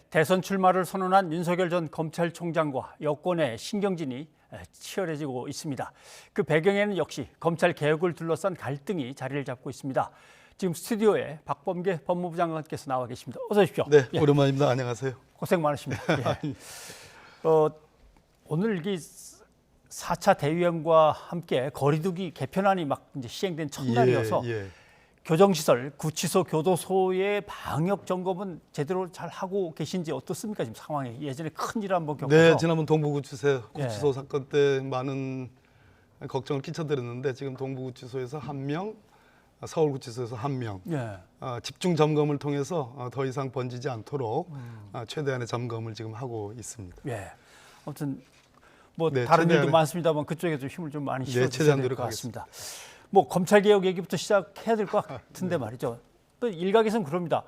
대선 출마를 선언한 윤석열 전 검찰총장과 여권의 신경전이 치열해지고 있습니다. 그 배경에는 역시 검찰 개혁을 둘러싼 갈등이 자리를 잡고 있습니다. 지금 스튜디오에 박범계 법무부 장관께서 나와 계십니다. 어서 오십시오. 네, 오랜만입니다. 안녕하세요. 고생 많으십니다. 예. 오늘 이 4차 대유행과 함께 거리두기 개편안이 막 이제 시행된 첫날이어서 교정시설, 구치소, 교도소의 방역 점검은 제대로 잘 하고 계신지 어떻습니까? 지금 상황이 예전에 큰일 한번 겪어서. 네, 지난번 동부구치소 사건 때 많은 걱정을 끼쳐드렸는데 지금 동부구치소에서 1명, 서울구치소에서 1명 집중 점검을 통해서 더 이상 번지지 않도록 최대한의 점검을 지금 하고 있습니다. 예. 아무튼 뭐 다른 일도 많습니다만 그쪽에도 힘을 좀 많이 실어주셔야 될 것 같습니다. 뭐 검찰 개혁 얘기부터 시작해야 될 것 같은데 말이죠. 또 일각에서는 그럽니다.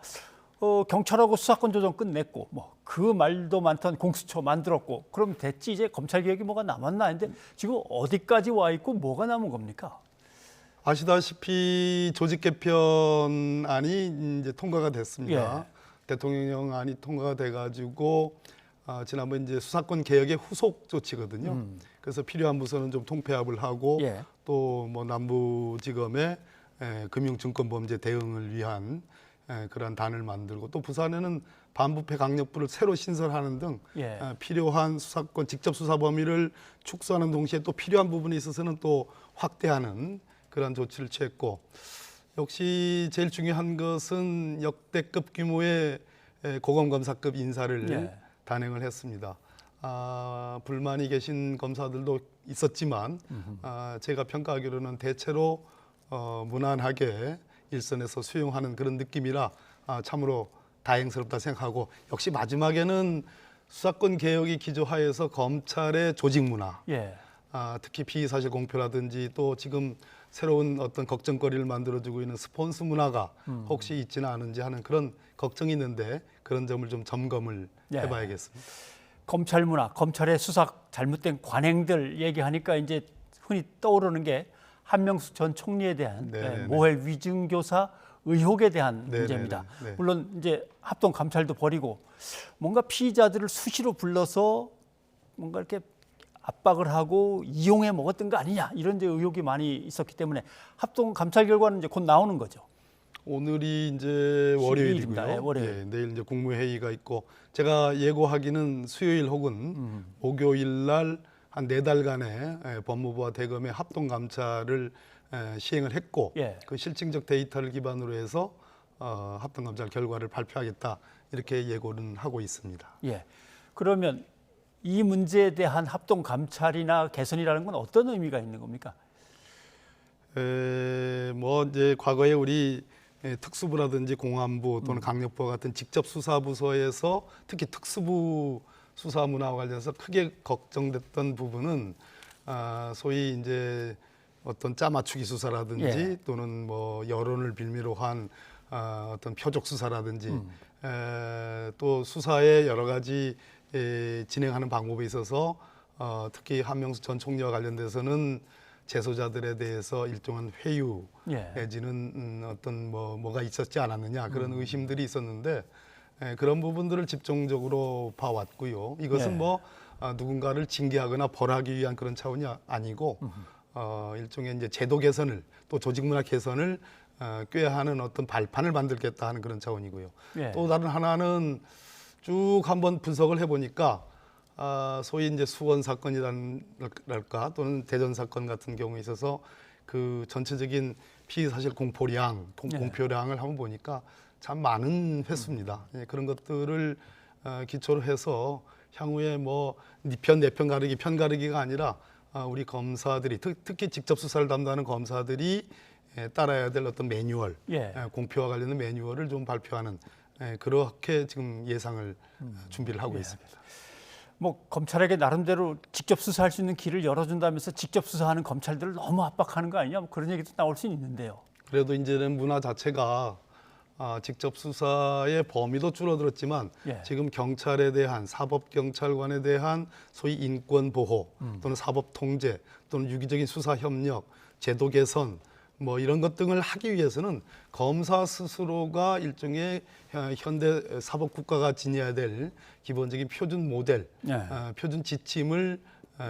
경찰하고 수사권 조정 끝냈고 뭐 그 말도 많던 공수처 만들었고 그럼 됐지 이제 검찰 개혁이 뭐가 남았나 했는데 지금 어디까지 와 있고 뭐가 남은 겁니까? 아시다시피 조직 개편안이 이제 통과가 됐습니다. 대통령령안이 통과가 돼가지고 지난번 이제 수사권 개혁의 후속 조치거든요. 그래서 필요한 부서는 좀 통폐합을 하고 또 뭐 남부지검의 금융증권범죄 대응을 위한 그런 단을 만들고 또 부산에는 반부패 강력부를 새로 신설하는 등 필요한 수사권 직접 수사 범위를 축소하는 동시에 또 필요한 부분이 있어서는 또 확대하는 그런 조치를 취했고 역시 제일 중요한 것은 역대급 규모의 고검검사급 인사를 단행을 했습니다. 불만이 계신 검사들도 있었지만 제가 평가하기로는 대체로 무난하게 일선에서 수용하는 그런 느낌이라 참으로 다행스럽다 생각하고 역시 마지막에는 수사권 개혁이 기조하에서 검찰의 조직 문화 특히 피의사실 공표라든지 또 지금 새로운 어떤 걱정거리를 만들어주고 있는 스폰서 문화가 혹시 있지는 않은지 하는 그런 걱정이 있는데 그런 점을 좀 점검을 해봐야겠습니다. 검찰 문화, 검찰의 수사 잘못된 관행들 얘기하니까 이제 흔히 떠오르는 게 한명숙 전 총리에 대한 모해 위증교사 의혹에 대한 문제입니다. 물론 이제 합동 감찰도 벌이고 뭔가 피의자들을 수시로 불러서 뭔가 이렇게 압박을 하고 이용해 먹었던 거 아니냐 이런 이제 의혹이 많이 있었기 때문에 합동 감찰 결과는 이제 곧 나오는 거죠. 오늘이 이제 월요일이고요. 월요일. 내일 이제 국무회의가 있고 제가 예고하기는 수요일 혹은 목요일 날 한 4달간의 법무부와 대검의 합동 감찰을 시행을 했고 그 실증적 데이터를 기반으로 해서 합동 감찰 결과를 발표하겠다 이렇게 예고는 하고 있습니다. 그러면 이 문제에 대한 합동 감찰이나 개선이라는 건 어떤 의미가 있는 겁니까? 뭐 이제 과거에 우리 특수부라든지 공안부 또는 강력부와 같은 직접 수사 부서에서 특히 특수부 수사 문화와 관련해서 크게 걱정됐던 부분은 소위 이제 어떤 짜맞추기 수사라든지 또는 뭐 여론을 빌미로 한 어떤 표적 수사라든지 또 수사의 여러 가지 진행하는 방법에 있어서 특히 한명숙 전 총리와 관련돼서는 재소자들에 대해서 일정한 회유 내지는 어떤 뭐가 있었지 않았느냐 그런 의심들이 있었는데 그런 부분들을 집중적으로 봐왔고요. 이것은 뭐 누군가를 징계하거나 벌하기 위한 그런 차원이 아니고 일종의 이제 제도 개선을 또 조직 문화 개선을 꾀하는 어떤 발판을 만들겠다 하는 그런 차원이고요. 또 다른 하나는 쭉 한번 분석을 해보니까 소위 이제 수원 사건이랄까 또는 대전 사건 같은 경우에 있어서 그 전체적인 피의 사실 공포량, 공표량을 한번 보니까 참 많은 횟수입니다. 그런 것들을 기초로 해서 향후에 뭐 네 편, 내 편 가르기, 편 가르기가 아니라 우리 검사들이 특히 직접 수사를 담당하는 검사들이 따라야 될 어떤 매뉴얼, 공표와 관련된 매뉴얼을 좀 발표하는 그렇게 지금 예상을 준비를 하고 있습니다. 뭐 검찰에게 나름대로 직접 수사할 수 있는 길을 열어준다면서 직접 수사하는 검찰들을 너무 압박하는 거 아니냐 뭐 그런 얘기도 나올 수 있는데요. 그래도 이제는 문화 자체가 직접 수사의 범위도 줄어들었지만 지금 경찰에 대한 사법경찰관에 대한 소위 인권 보호 또는 사법 통제 또는 유기적인 수사 협력, 제도 개선 뭐 이런 것 등을 하기 위해서는 검사 스스로가 일종의 현대 사법 국가가 지녀야 될 기본적인 표준 모델, 예. 표준 지침을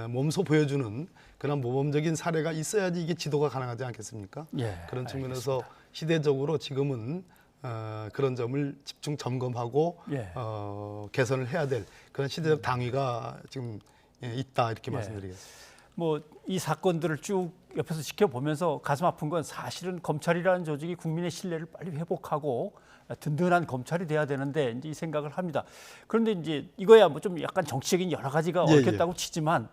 몸소 보여주는 그런 모범적인 사례가 있어야지 이게 지도가 가능하지 않겠습니까? 예, 그런 측면에서 시대적으로 지금은 그런 점을 집중 점검하고 예. 개선을 해야 될 그런 시대적 당위가 지금 있다 이렇게 말씀드리겠습니다. 뭐 이 사건들을 쭉 옆에서 지켜보면서 가슴 아픈 건 사실은 검찰이라는 조직이 국민의 신뢰를 빨리 회복하고 든든한 검찰이 돼야 되는데 이제 이 생각을 합니다. 그런데 이제 이거야 뭐 좀 약간 정치적인 여러 가지가 예, 얽혔다고 치지만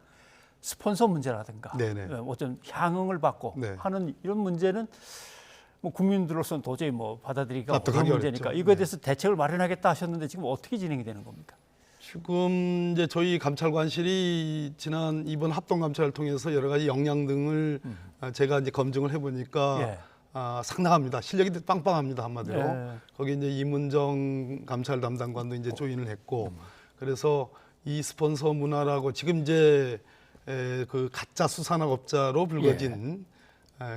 스폰서 문제라든가 네네. 어떤 향응을 받고 네. 하는 이런 문제는 뭐 국민들로서는 도저히 뭐 받아들이기가 어려운 납득하기 문제니까 어렵죠. 이거에 네. 대해서 대책을 마련하겠다 하셨는데 지금 어떻게 진행이 되는 겁니까? 지금 이제 저희 감찰관실이 지난 이번 합동감찰을 통해서 여러 가지 역량 등을 제가 이제 검증을 해보니까 예. 상당합니다. 실력이 빵빵합니다 한마디로. 예. 거기 이제 이문정 감찰 담당관도 이제 조인을 했고, 그래서 이 스폰서 문화라고 지금 이제 그 가짜 수산업자로 불거진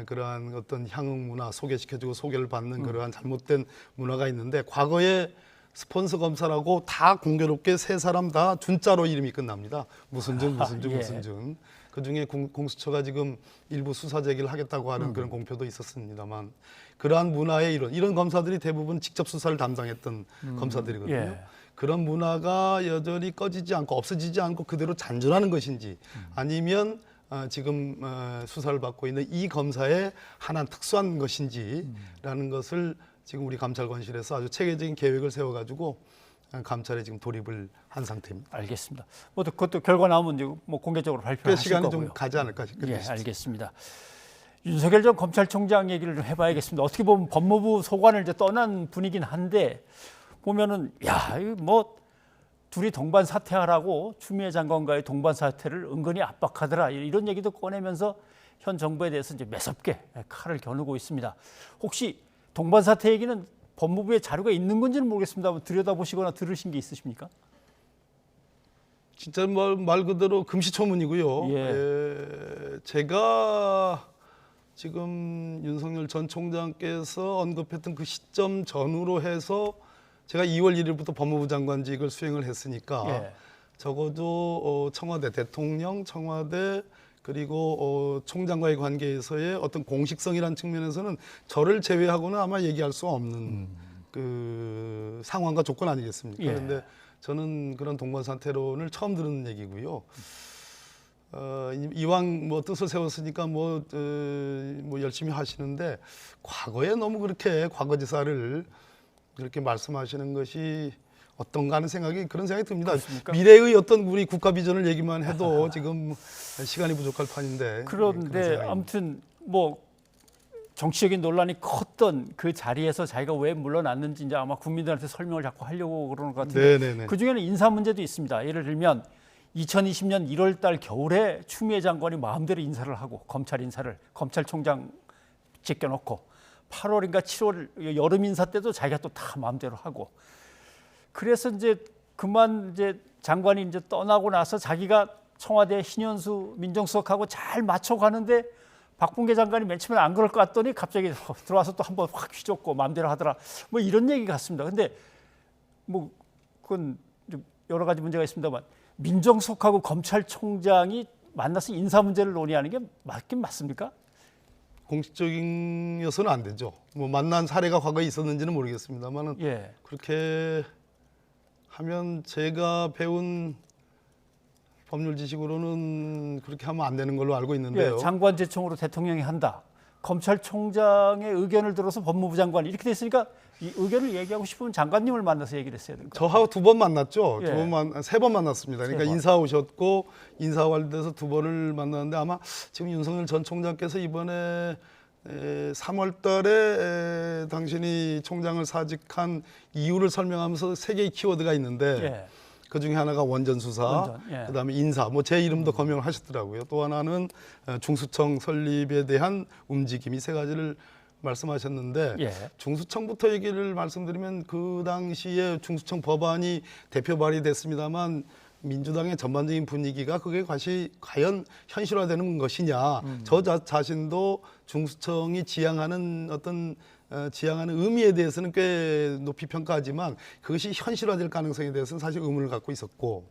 그러한 어떤 향응 문화 소개시켜주고 소개를 받는 그러한 잘못된 문화가 있는데 과거에 스폰서 검사라고 다 공교롭게 세 사람 다 준자로 이름이 끝납니다. 무슨 중 무슨 중 예. 무슨 중. 그중에 공수처가 지금 일부 수사 제기를 하겠다고 하는 그런 공표도 있었습니다만 그러한 문화의 이런 검사들이 대부분 직접 수사를 담당했던 검사들이거든요. 예. 그런 문화가 여전히 꺼지지 않고 없어지지 않고 그대로 잔존하는 것인지 아니면 지금 수사를 받고 있는 이 검사의 하나는 특수한 것인지라는 것을 지금 우리 감찰관실에서 아주 체계적인 계획을 세워가지고 감찰에 지금 돌입을 한 상태입니다. 알겠습니다. 뭐 그것도 결과 나오면 이제 뭐 공개적으로 발표하실 시간이 거고요. 좀 가지 않을까 싶습니다. 예, 알겠습니다. 윤석열 전 검찰총장 얘기를 좀 해봐야겠습니다. 어떻게 보면 법무부 소관을 이제 떠난 분이긴 한데 보면은 야, 이거 뭐 둘이 동반 사퇴하라고 추미애 장관과의 동반 사퇴를 은근히 압박하더라 이런 얘기도 꺼내면서 현 정부에 대해서 이제 매섭게 칼을 겨누고 있습니다. 혹시 동반 사퇴 얘기는 법무부에 자료가 있는 건지는 모르겠습니다. 들여다보시거나 들으신 게 있으십니까? 진짜 말 그대로 금시초문이고요. 예. 제가 지금 윤석열 전 총장께서 언급했던 그 시점 전후로 해서 제가 2월 1일부터 법무부 장관직을 수행을 했으니까 예. 적어도 청와대 대통령, 청와대 그리고 총장과의 관계에서의 어떤 공식성이라는 측면에서는 저를 제외하고는 아마 얘기할 수 없는 그 상황과 조건 아니겠습니까? 예. 그런데 저는 그런 동반사태론을 처음 들은 얘기고요. 이왕 뭐 뜻을 세웠으니까 뭐 열심히 하시는데 과거에 너무 그렇게 과거지사를 그렇게 말씀하시는 것이 어떤가 하는 그런 생각이 듭니다. 그렇습니까? 미래의 어떤 우리 국가 비전을 얘기만 해도 지금 시간이 부족할 판인데. 그런데 아무튼 뭐 정치적인 논란이 컸던 그 자리에서 자기가 왜 물러났는지 이제 아마 국민들한테 설명을 자꾸 하려고 그러는 것 같은데 네네네. 그 중에는 인사 문제도 있습니다. 예를 들면 2020년 1월달 겨울에 추미애 장관이 마음대로 인사를 하고 검찰총장 제껴놓고 8월인가 7월 여름 인사 때도 자기가 또 다 마음대로 하고 그래서 이제 그만 이제 장관이 이제 떠나고 나서 자기가 청와대 신현수 민정수석하고 잘 맞춰가는데 박범계 장관이 맨 처음에 안 그럴 것 같더니 갑자기 들어와서 또 한번 확 휘젓고 마음대로 하더라. 뭐 이런 얘기 같습니다. 근데 뭐 그건 좀 여러 가지 문제가 있습니다만 민정수석하고 검찰총장이 만나서 인사 문제를 논의하는 게 맞긴 맞습니까? 공식적인 여서는 안 되죠. 뭐 만난 사례가 과거에 있었는지는 모르겠습니다만은 예. 그렇게 하면 제가 배운 법률 지식으로는 그렇게 하면 안 되는 걸로 알고 있는데요. 예, 장관 제청으로 대통령이 한다. 검찰총장의 의견을 들어서 법무부 장관이 이렇게 됐으니까 이 의견을 얘기하고 싶으면 장관님을 만나서 얘기를 했어야 될것 같아요. 저하고 2번 만났죠. 예. 3번 만났습니다. 그러니까 3번. 인사 오셨고 인사 관련돼서 2번을 만났는데 아마 지금 윤석열 전 총장께서 이번에 3월 달에 당신이 총장을 사직한 이유를 설명하면서 3개의 키워드가 있는데 예. 그 중에 하나가 원전 수사, 원전, 예. 그다음에 인사, 뭐 제 이름도 거명을 하셨더라고요. 또 하나는 중수청 설립에 대한 움직임, 이 3가지를 말씀하셨는데 예. 중수청부터 얘기를 말씀드리면 그 당시에 중수청 법안이 대표 발의됐습니다만 민주당의 전반적인 분위기가 그게 과연 현실화되는 것이냐. 저 자신도 중수청이 지향하는 의미에 대해서는 꽤 높이 평가하지만 그것이 현실화될 가능성에 대해서는 사실 의문을 갖고 있었고,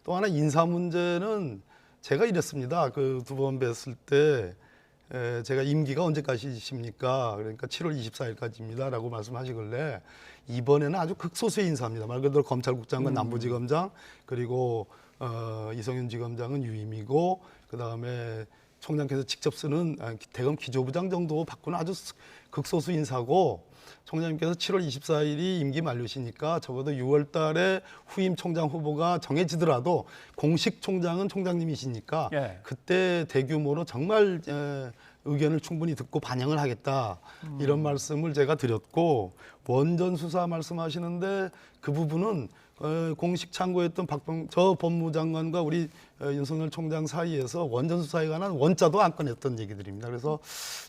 또 하나 인사 문제는 제가 이랬습니다. 그 두 번 뵀을 때 제가 임기가 언제까지십니까? 그러니까 7월 24일까지입니다라고 말씀하시길래 이번에는 아주 극소수의 인사입니다. 말 그대로 검찰국장과 남부지검장, 그리고 이성윤 지검장은 유임이고, 그 다음에 총장께서 직접 쓰는 대검 기조부장 정도 받고는 아주 극소수 인사고, 총장님께서 7월 24일이 임기 만료시니까 적어도 6월 달에 후임 총장 후보가 정해지더라도 공식 총장은 총장님이시니까 예. 그때 대규모로 정말 의견을 충분히 듣고 반영을 하겠다, 이런 말씀을 제가 드렸고, 원전 수사 말씀하시는데 그 부분은 공식 창구했던 저 법무장관과 우리 윤석열 총장 사이에서 원전 수사에 관한 원자도 안 꺼냈던 얘기들입니다. 그래서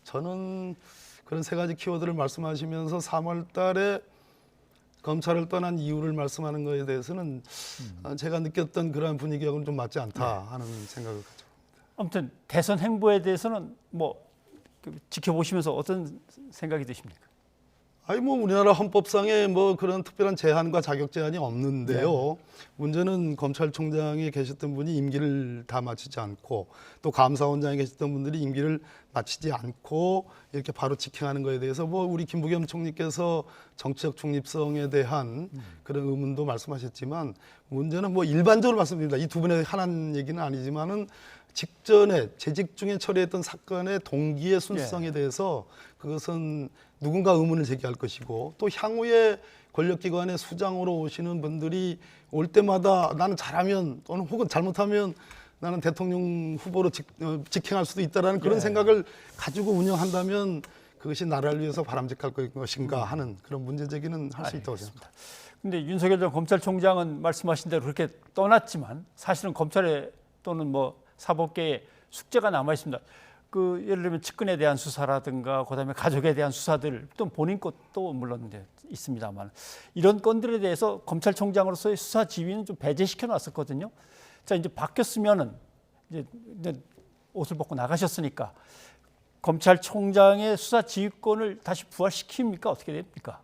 저는 그런 세 가지 키워드를 말씀하시면서 3월 달에 검찰을 떠난 이유를 말씀하는 것에 대해서는 제가 느꼈던 그러한 분위기하고는 좀 맞지 않다 하는 생각을 가지고. 아무튼 대선 행보에 대해서는 지켜보시면서 어떤 생각이 드십니까? 아니 우리나라 헌법상에 그런 특별한 제한과 자격 제한이 없는데요. 네. 문제는 검찰총장에 계셨던 분이 임기를 다 마치지 않고, 또 감사원장에 계셨던 분들이 임기를 마치지 않고 이렇게 바로 직행하는 거에 대해서 우리 김부겸 총리께서 정치적 중립성에 대한 그런 의문도 말씀하셨지만, 문제는 일반적으로 말씀드립니다. 이 두 분의 하나는 얘기는 아니지만은 직전에 재직 중에 처리했던 사건의 동기의 순수성에 대해서 그것은 누군가 의문을 제기할 것이고, 또 향후에 권력기관의 수장으로 오시는 분들이 올 때마다 나는 잘하면 또는 혹은 잘못하면 나는 대통령 후보로 직행할 수도 있다라는 그런 생각을 가지고 운영한다면 그것이 나라를 위해서 바람직할 것인가 하는 그런 문제 제기는 할 수 있다고 생각합니다. 근데 윤석열 전 검찰총장은 말씀하신 대로 그렇게 떠났지만 사실은 검찰에 또는 사법계에 숙제가 남아 있습니다. 예를 들면 측근에 대한 수사라든가 그다음에 가족에 대한 수사들, 또 본인 것도 물론 있습니다만, 이런 건들에 대해서 검찰총장으로서의 수사 지휘는 좀 배제시켜 놨었거든요. 자, 이제 바뀌었으면은 이제 옷을 벗고 나가셨으니까 검찰총장의 수사 지휘권을 다시 부활시킵니까? 어떻게 됩니까?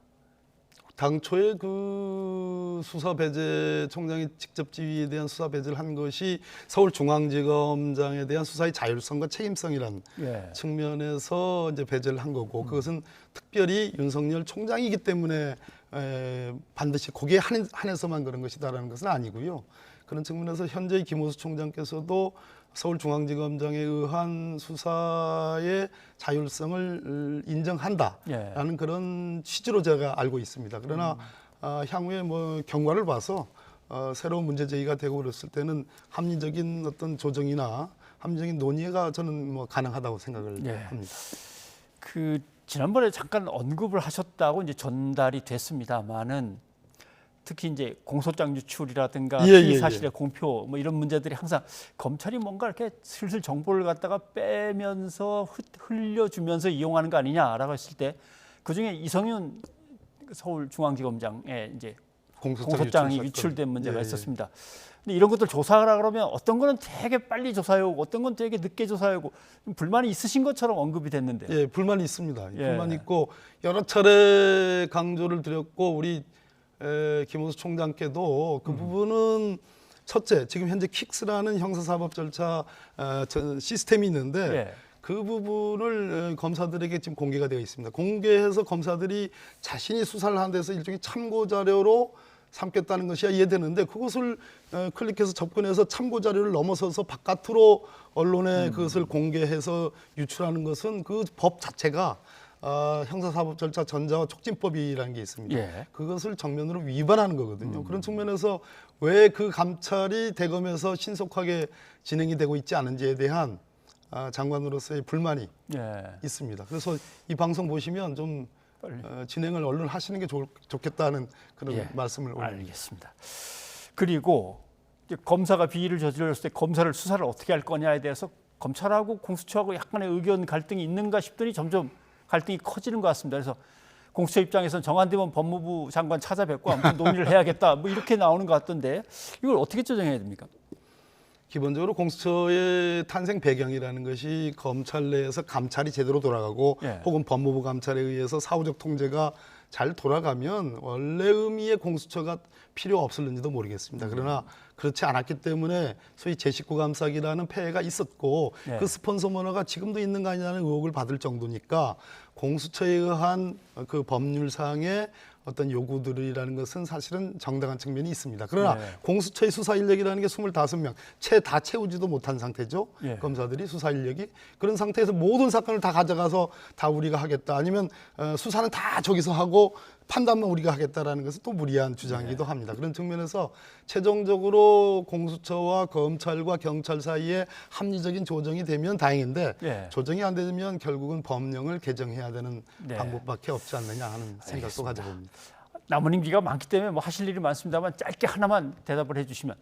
당초에 그 수사 배제, 총장이 직접 지휘에 대한 수사 배제를 한 것이 서울중앙지검장에 대한 수사의 자율성과 책임성이라는 측면에서 이제 배제를 한 거고, 그것은 특별히 윤석열 총장이기 때문에 반드시 거기에 한해서만 그런 것이다라는 것은 아니고요. 그런 측면에서 현재 김호수 총장께서도 서울중앙지검장에 의한 수사의 자율성을 인정한다라는 그런 취지로 제가 알고 있습니다. 그러나 향후에 경과를 봐서 새로운 문제 제기가 되고 그랬을 때는 합리적인 어떤 조정이나 합리적인 논의가 저는 가능하다고 생각을 합니다. 지난번에 잠깐 언급을 하셨다고 이제 전달이 됐습니다만은, 특히 이제 공소장 유출이라든가 피의 사실의 공표 이런 문제들이 항상 검찰이 뭔가 이렇게 슬슬 정보를 갖다가 빼면서 흘려주면서 이용하는 거 아니냐라고 했을 때, 그중에 이성윤 서울중앙지검장의 이제 공소장이 유출된 문제가 있었습니다. 근데 이런 것들 조사하라 그러면 어떤 거는 되게 빨리 조사해오고 어떤 건 되게 늦게 조사해오고 불만이 있으신 것처럼 언급이 됐는데. 예, 불만이 있습니다. 불만이 있고 여러 차례 강조를 드렸고, 우리 김호수 총장께도 그 부분은 첫째, 지금 현재 킥스라는 형사사법 절차 시스템이 있는데 그 부분을 검사들에게 지금 공개가 되어 있습니다. 공개해서 검사들이 자신이 수사를 하는 데서 일종의 참고 자료로 삼겠다는 것이야 이해되는데, 그것을 클릭해서 접근해서 참고 자료를 넘어서서 바깥으로 언론에 그것을 공개해서 유출하는 것은 그 법 자체가 형사사법 절차 전자와 촉진법이라는 게 있습니다. 그것을 정면으로 위반하는 거거든요. 그런 측면에서 왜 그 감찰이 대검에서 신속하게 진행이 되고 있지 않은지에 대한 장관으로서의 불만이 있습니다. 그래서 이 방송 보시면 좀 진행을 얼른 하시는 게 좋겠다는 그런 말씀을 올립니다. 알겠습니다. 그리고 이제 검사가 비위를 저질렀을 때 검사를 수사를 어떻게 할 거냐에 대해서 검찰하고 공수처하고 약간의 의견 갈등이 있는가 싶더니 점점 갈등이 커지는 것 같습니다. 그래서 공수처 입장에서는 정한대원 법무부 장관 찾아뵙고 아무튼 논의를 해야겠다. 뭐 이렇게 나오는 것 같던데 이걸 어떻게 조정해야 됩니까? 기본적으로 공수처의 탄생 배경이라는 것이 검찰 내에서 감찰이 제대로 돌아가고 예. 혹은 법무부 감찰에 의해서 사후적 통제가 잘 돌아가면 원래 의미의 공수처가 필요 없을는지도 모르겠습니다. 그러나 그렇지 않았기 때문에 소위 제19 감사기라는 폐해가 있었고 예. 그 스폰서 문화가 지금도 있는 거 아니냐는 의혹을 받을 정도니까 공수처에 의한 그 법률상의 어떤 요구들이라는 것은 사실은 정당한 측면이 있습니다. 그러나 네. 공수처의 수사 인력이라는 게 25명, 다 채우지도 못한 상태죠. 예. 검사들이 수사 인력이. 그런 상태에서 모든 사건을 다 가져가서 다 우리가 하겠다. 아니면 수사는 다 저기서 하고 판단만 우리가 하겠다라는 것은 또 무리한 주장이기도 합니다. 그런 측면에서 최종적으로 공수처와 검찰과 경찰 사이에 합리적인 조정이 되면 다행인데 예. 조정이 안 되면 결국은 법령을 개정해야 되는 네. 방법밖에 없지 않느냐 하는 생각도 가져봅니다. 남은 임기가 많기 때문에 뭐 하실 일이 많습니다만 짧게 하나만 대답을 해주시면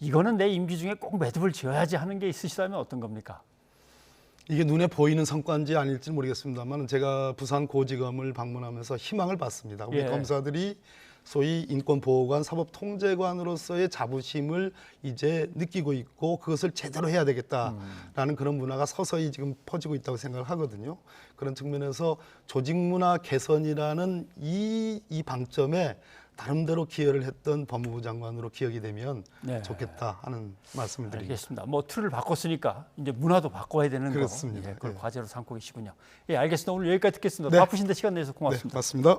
이거는 내 임기 중에 꼭 매듭을 지어야지 하는 게 있으시다면 어떤 겁니까? 이게 눈에 보이는 성과인지 아닐지 모르겠습니다만 제가 부산 고지검을 방문하면서 희망을 봤습니다. 우리 예. 검사들이 소위 인권보호관, 사법통제관으로서의 자부심을 이제 느끼고 있고 그것을 제대로 해야 되겠다라는 그런 문화가 서서히 지금 퍼지고 있다고 생각을 하거든요. 그런 측면에서 조직문화 개선이라는 이 방점에 나름대로 기여를 했던 법무부 장관으로 기억이 되면 네. 좋겠다 하는 말씀을 드립니다. 알겠습니다. 뭐 틀을 바꿨으니까 이제 문화도 바꿔야 되는 그렇습니다. 거. 예, 그걸 예. 과제로 삼고 계시군요. 예, 알겠습니다. 오늘 여기까지 듣겠습니다. 네. 바쁘신데 시간 내서 네, 고맙습니다. 맞습니다.